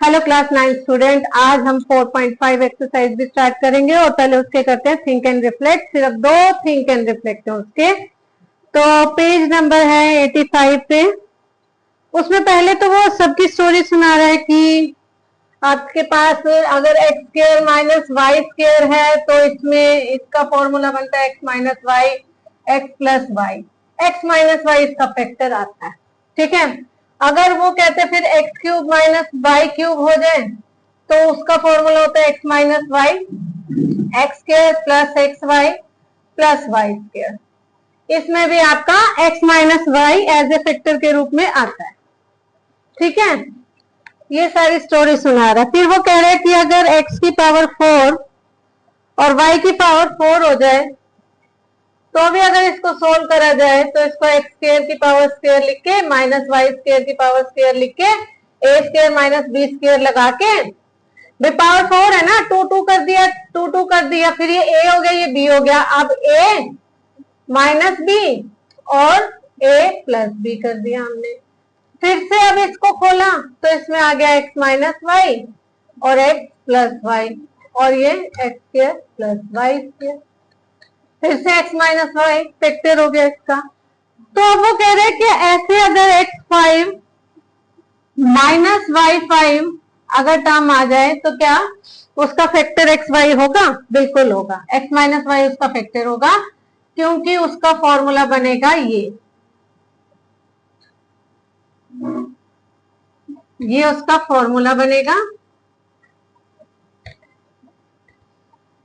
Hello class 9 student, आज हम 4.5 exercise भी स्टार्ट करेंगे और पहले उसके करते हैं थिंक एंड रिफ्लेक्ट। सिर्फ 2 थिंक एंड रिफ्लेक्ट है उसके। तो पेज नंबर है 85 पे। उसमें पहले तो वो सबकी स्टोरी सुना रहा है कि आपके पास अगर x square minus y square है तो इसमें इसका फॉर्मूला बनता है x minus y x plus y. X minus y इसका फैक्टर आता है, ठीक है। अगर वो कहते फिर x cube minus y cube हो जाए तो उसका फॉर्मूला होता है x minus y x square plus x y plus y square. इसमें भी आपका x minus y as a factor के रूप में आता है, ठीक है। ये सारी स्टोरी सुना रहा है। फिर वो कह रहा है कि अगर x की पावर 4 और y की पावर 4 हो जाए तो भी अगर इसको सोल्व करा जाए तो इसको एक्स स्क्वायर की पावर स्क्वायर लिख के माइनस वाई स्क्वायर की पावर स्क्वायर लिख के ए स्क्वायर माइनस बी स्क्वायर लगा के, पावर 4 है ना, 2 कर दिया 2 कर दिया, फिर ये a हो गया ये b हो गया। अब a माइनस b और a प्लस b कर दिया हमने। फिर से अब इसको खोला तो इसमें आ गया x माइनस वाई और x प्लस वाई और ये x square plus y square. फिर से x माइनस वाई फैक्टर हो गया इसका। तो अब वो कह रहे हैं कि ऐसे अगर x5 माइनस y5 अगर टर्म आ जाए तो क्या उसका फैक्टर xy होगा? बिल्कुल होगा। x माइनस वाई उसका फैक्टर होगा क्योंकि उसका फॉर्मूला बनेगा ये उसका फॉर्मूला बनेगा।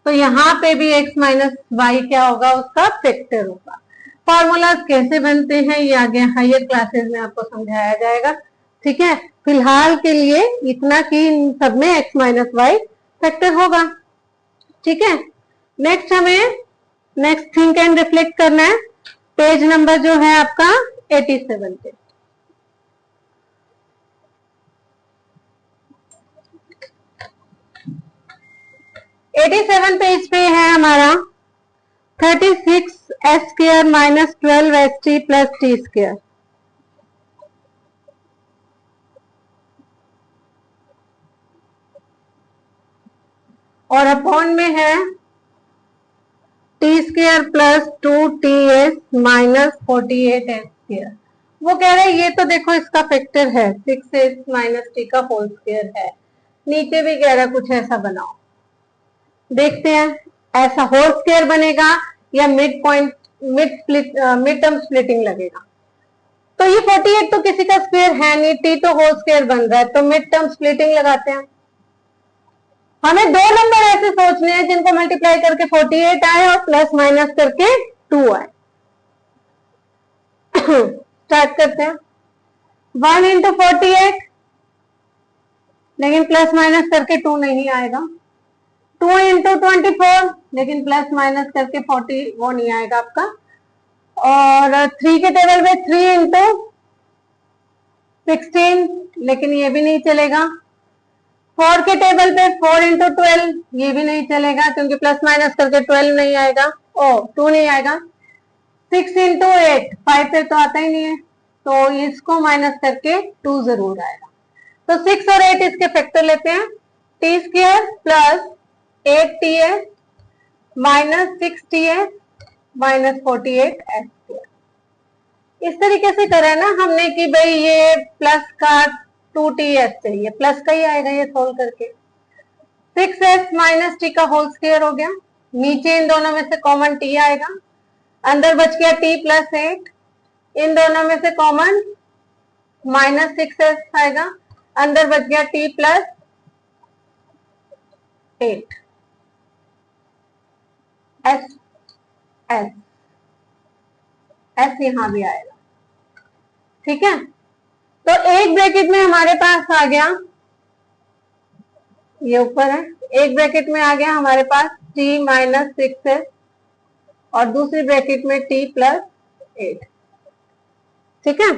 तो यहाँ पे भी x माइनस वाई क्या होगा? उसका फैक्टर होगा। फॉर्मूलाज कैसे बनते हैं ये आगे हायर क्लासेस में आपको समझाया जाएगा, ठीक है। फिलहाल के लिए इतना कि इन सब में x माइनस वाई फैक्टर होगा, ठीक है। नेक्स्ट हमें नेक्स्ट थिंक एंड रिफ्लेक्ट करना है। पेज नंबर जो है आपका 87 पे। पेज पे है हमारा 36 S square minus 12 S T plus T square. और अपॉन में है T square plus 2 T S minus 48 S square. वो कह रहे हैं ये तो देखो इसका फैक्टर है 6s माइनस टी का होल स्क्वायर है। नीचे भी कह रहा है कुछ ऐसा बनाओ, देखते हैं ऐसा होल स्क्वायर बनेगा या mid point mid term splitting लगेगा। तो ये 48 तो किसी का स्क्वायर है नहीं, टी तो होल स्क्वायर बन रहा है, तो मिड टर्म स्प्लिटिंग लगाते हैं। हमें 2 नंबर ऐसे सोचने हैं जिनको मल्टीप्लाई करके 48 आए और प्लस माइनस करके 2 आए। स्टार्ट करते हैं। 1 इंटू 48, लेकिन प्लस माइनस करके 2 नहीं आएगा। 2 इंटू 24, लेकिन प्लस माइनस करके 40 वो नहीं आएगा आपका। और 3 के टेबल पे 3 इंटू 16, लेकिन ये भी नहीं चलेगा। 4 के टेबल पे 4 इंटू 12, ये भी नहीं चलेगा क्योंकि प्लस माइनस करके 12 नहीं आएगा, 2 नहीं आएगा। 6 इंटू 8, 5 पे तो आता ही नहीं है, तो इसको माइनस करके 2 जरूर आएगा। तो 6 और 8 इसके फैक्टर लेते हैं। T square plus 8ts minus 6ts minus 48 s square. इस तरीके से करा ना हमने कि भाई ये प्लस का 2ts चाहिए, प्लस का ही आएगा ये सोल्व करके। 6s माइनस टी का होल स्क्वायर हो गया। नीचे इन दोनों में से कॉमन t आएगा, अंदर बच गया t प्लस 8। इन दोनों में से कॉमन माइनस 6s आएगा, अंदर बच गया t plus 8। S S S यहां भी आएगा, ठीक है। तो एक ब्रैकेट में हमारे पास आ गया, ये ऊपर है, एक ब्रैकेट में आ गया हमारे पास t माइनस 6s और दूसरी ब्रैकेट में t प्लस 8, ठीक है।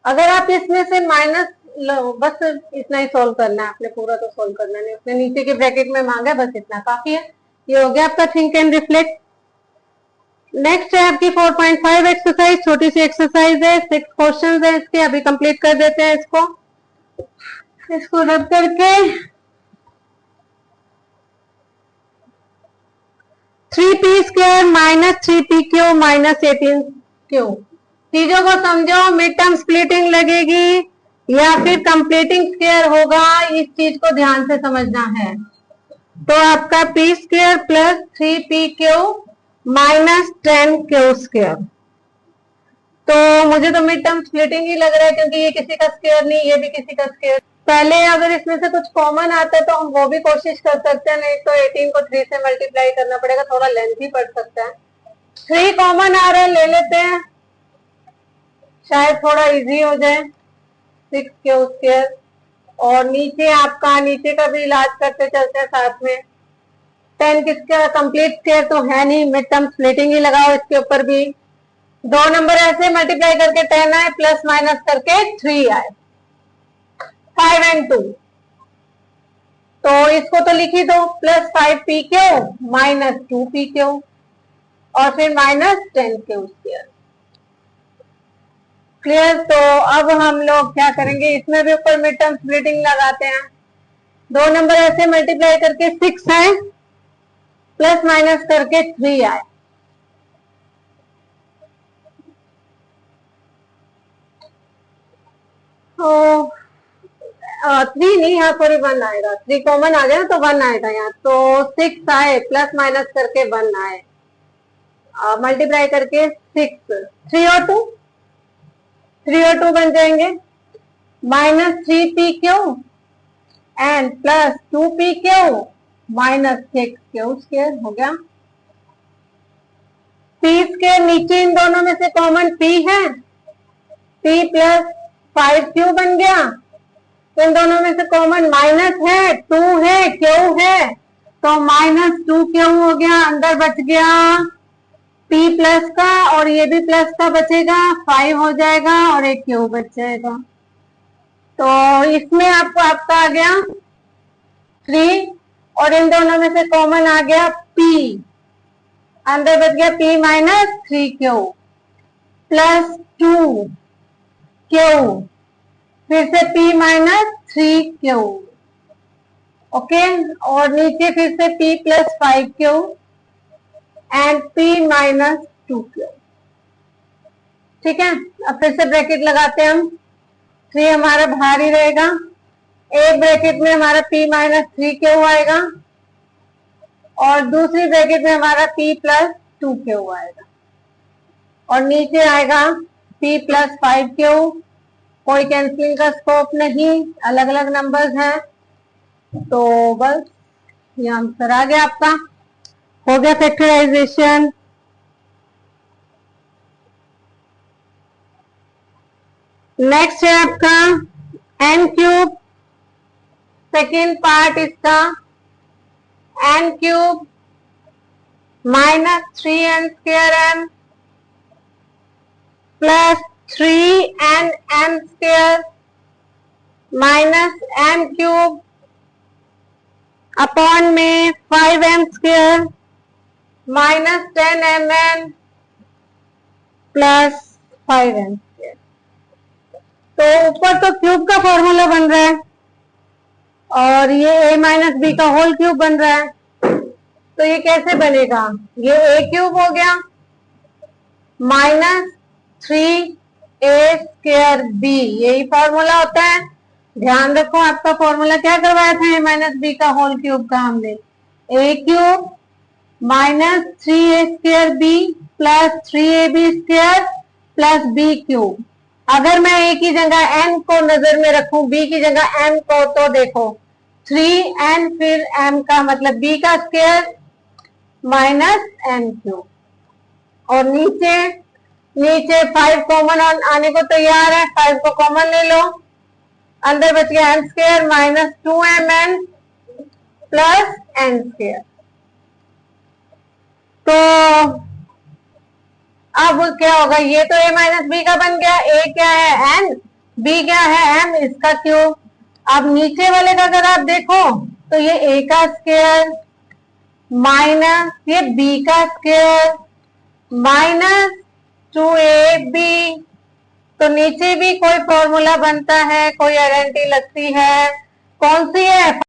अगर आप इसमें से माइनस लो, बस इतना ही सोल्व करना है आपने, पूरा तो सोल्व करना नहीं, उसने नीचे के ब्रैकेट में मांगा, बस इतना काफी है। ये हो गया आपका थिंक एंड रिफ्लेक्ट। नेक्स्ट है आपकी 4.5 एक्सरसाइज, छोटी सी एक्सरसाइज है, 6 क्वेश्चंस है इसके, अभी कंप्लीट कर देते हैं इसको। इसको रब करके 3p² minus 3pq minus 18q। चीजों को समझो, मिड टर्म स्प्लिटिंग लगेगी या फिर कंप्लीटिंग स्क्वायर होगा, इस चीज को ध्यान से समझना है। तो आपका p² plus 3pq minus 10q²। तो मुझे तो मिड टर्म स्प्लिटिंग ही लग रहा है, क्योंकि ये किसी का स्क्वायर नहीं, ये भी किसी का स्क्वायर। पहले अगर इसमें से कुछ कॉमन आता है तो हम वो भी कोशिश कर सकते हैं, नहीं तो 18 को 3 से मल्टीप्लाई करना पड़ेगा, थोड़ा लेंथी पड़ सकता है। 3 कॉमन आ रहा है, ले लेते हैं, शायद थोड़ा इजी हो जाए। 6q²। और नीचे आपका, नीचे का भी इलाज करते चलते हैं साथ में। 10 किसका कंप्लीट स्क्वायर तो है नहीं, मिड टर्म स्प्लिटिंग ही लगाओ इसके ऊपर भी। दो नंबर ऐसे मल्टीप्लाई करके 10 आए, प्लस माइनस करके 3 आए, 5 and 2। तो इसको तो लिख ही दो, प्लस 5pq माइनस 2pq और फिर माइनस 10q²। क्लियर। तो अब हम लोग क्या करेंगे, इसमें भी ऊपर मिड टर्म स्प्लिटिंग लगाते हैं। दो नंबर ऐसे मल्टीप्लाई करके 6 आए, प्लस माइनस करके 3 आए। तो 3 नहीं, यहाँ सॉरी 1 आएगा, 3 कॉमन आ गया तो 1 आएगा यहाँ। तो 6 आए, प्लस माइनस करके 1 आए, मल्टीप्लाई करके 6, 3 और 2, 3 और 2 बन जाएंगे, minus 3pq and plus 2pq minus 6q² हो गया। p² नीचे इन दोनों में से कॉमन p है, p प्लस 5q बन गया। इन दोनों में से कॉमन माइनस है, 2 है, q है, तो माइनस 2q हो गया। अंदर बच गया p प्लस का, और ये भी प्लस का बचेगा, 5 हो जाएगा और एक q बच जाएगा। तो इसमें आपको आपका आ गया 3, और इन दोनों में से कॉमन आ गया p, अंदर बच गया p minus 3q plus 2q, फिर से p माइनस 3q। ओके, और नीचे फिर से p plus 5q and p minus 2q। ठीक है, अब फिर से ब्रैकेट लगाते हैं हम। 3 हमारा बाहर ही रहेगा, एक ब्रैकेट में हमारा p माइनस 3q आएगा और दूसरी ब्रैकेट में हमारा p प्लस 2q आएगा, और नीचे आएगा p प्लस 5q। कोई कैंसलिंग का स्कोप नहीं, अलग अलग नंबर्स हैं। तो बस ये आंसर आ गया आपका, हो गया फैक्टराइजेशन। नेक्स्ट है आपका n³, सेकेंड पार्ट इसका, n³ minus 3n² plus 3nm² minus n³ upon में 5m² minus 10mn plus 5m²। तो ऊपर तो क्यूब का फॉर्मूला बन रहा है और ये a माइनस बी का होल क्यूब बन रहा है, तो ये कैसे बनेगा, ये a³ हो गया माइनस 3a²b, यही फॉर्मूला होता है। ध्यान रखो, आपका फॉर्मूला क्या करवाया था a माइनस बी का होल क्यूब का, हमने a³ minus 3a²b plus 3ab² plus b³ अगर मैं a की जगह n को नजर में रखूं, b की जगह m को, तो देखो 3n फिर m का मतलब b का स्क्वायर माइनस n³, और नीचे 5 कॉमन आने को तैयार है, 5 को कॉमन ले लो, अंदर बच गया m² minus 2mn plus n²। तो अब क्या होगा, ये तो a माइनस बी का बन गया, a क्या है n, b क्या है m, इसका क्यूब। अब नीचे वाले का अगर आप देखो तो ये a का स्क्वायर माइनस ये b का स्क्वायर माइनस 2ab तो नीचे भी कोई फॉर्मूला बनता है, कोई आइडेंटिटी लगती है, कौन सी है?